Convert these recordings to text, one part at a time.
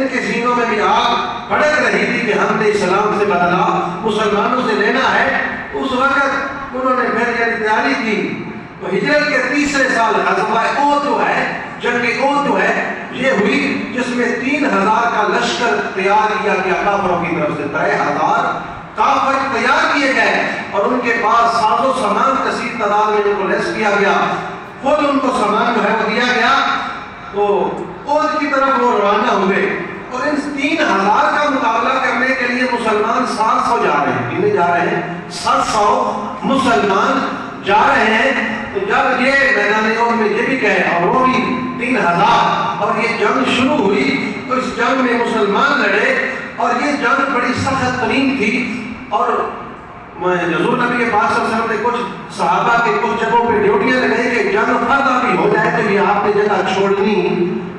ان کے سینوں میں بھی آگ بھڑک رہی تھی کہ ہم نے اسلام سے بدلا مسلمانوں سے لینا ہے۔ اس وقت انہوں نے پھر یہ تیاری کی۔ تو ہجرت کے تیسرے سال غزوہ احد جو ہے، جنگ احد جو ہے، یہ ہوئی جس میں 3000 کا لشکر تیار کیا گیا کافروں کی طرف سے۔ 3000 کافر تیار کیے گئے اور ان کے پاس ساز و سامان کثیر تعداد میں ان کو لیس کیا گیا، خود ان کو سامان جو ہے وہ دیا گیا۔ تو احد کی طرف وہ روانہ ہوئے اور ان 3000 کا مقابلہ کرنے کے لیے مسلمان 700 جا رہے ہیں۔ کتنے جا رہے ہیں؟ 700 مسلمان جا رہے ہیں۔ تو جب یہ میدان احد میں یہ بھی گئے اور وہ بھی 3000 اور یہ جنگ شروع ہوئی، تو اس جنگ میں مسلمان لڑے اور یہ جنگ بڑی سخت ترین تھی۔ اور حضور نبی پاک صلی اللہ علیہ وسلم نے کچھ صحابہ کے کچھ جگہوں پہ ڈیوٹیاں لگائی کہ جنگ فتح بھی ہو جائے تو یہ آپ نے جگہ چھوڑنی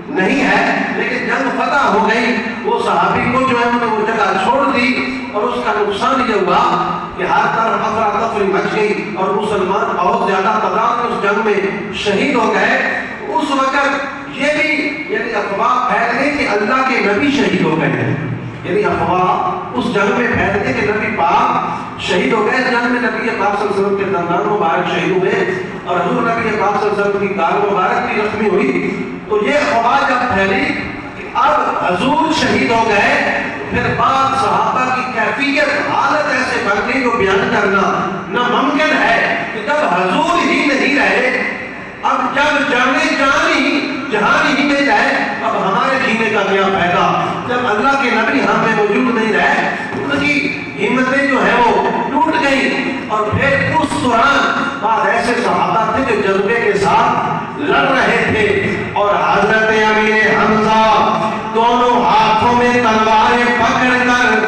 نہیں ہے، لیکن جنگ فتح ہو گئی، وہ صحابی کو جو ہے انہوں نے وہ جگہ چھوڑ دی اور اس کا نقصان یہ ہوا کہ ہر طرف افراتفری مچ گئی اور مسلمان بہت زیادہ تعداد میں اس جنگ میں شہید ہو گئے۔ اس وقت یہ بھی یعنی افواہ پھیل گئی کہ اللہ کے نبی شہید ہو گئے ہیں، یعنی افواہ اس جنگ میں پھیل گئی کہ نبی پاک شہید ہو گئے۔ جنگ میں نبی پاک صلی اللہ علیہ وسلم کے دندان مبارک شہید ہوئے اور حضور نبی پاک صلی اللہ علیہ وسلم کی گال مبارک بھی زخمی ہوئی۔ تو یہ افواہ جب پھیلی کہ اب حضور شہید ہو گئے، پھر بعض صحابہ کی کیفیت حالت ایسے بن گئی جو بیان کرنا ناممکن ہے کہ جب حضور ہی نہیں رہے، اب جب جہان ہی میں جائے، اب ہمارے جینے کا کیا فائدہ؟ جب اللہ کے نبی ہمیں موجود نہیں رہے، ان کی ہمتیں جو ہیں وہ ٹوٹ گئی۔ اور پھر اس دوران بعض ایسے صحابہ تھے جو جذبے کے ساتھ لڑ رہے تھے اور حضرت امیر حمزہ دونوں ہاتھوں میں تلواریں پکڑ کر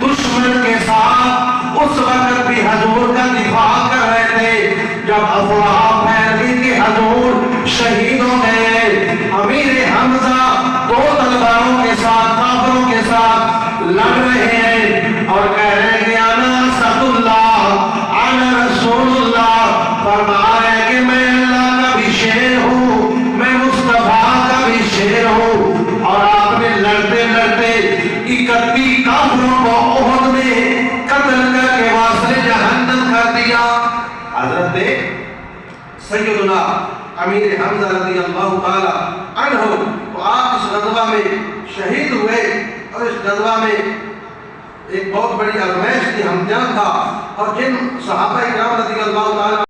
دشمن کے ساتھ اس وقت بھی حضور کا دفاع کر رہے تھے۔ جب افواہ پھیل گئی کہ حضور شہید ہو گئے، امیر حمزہ دو تلواروں کے ساتھ کافروں کے ساتھ لڑ رہے ہیں اور کہہ رہے ہیں کہ انا اسد اللہ انا رسول اللہ، فرما رہے ہیں کہ میں اللہ کا بھی شیر ہوں، میں مصطفیٰ کا بھی شیر ہوں۔ اور آپ نے لڑتے لڑتے 31 کافروں کو احد میں قتل کر کے واسطے جہنم کر دیا۔ حضرت سیدنا امیر حمزہ رضی اللہ تعالی عنہ تو آپ اس غزوہ میں شہید ہوئے اور اس غزوہ میں ایک بہت بڑی آزمائش تھی، ہمدان تھا، اور جن صحابہ کرام رضی اللہ تعالی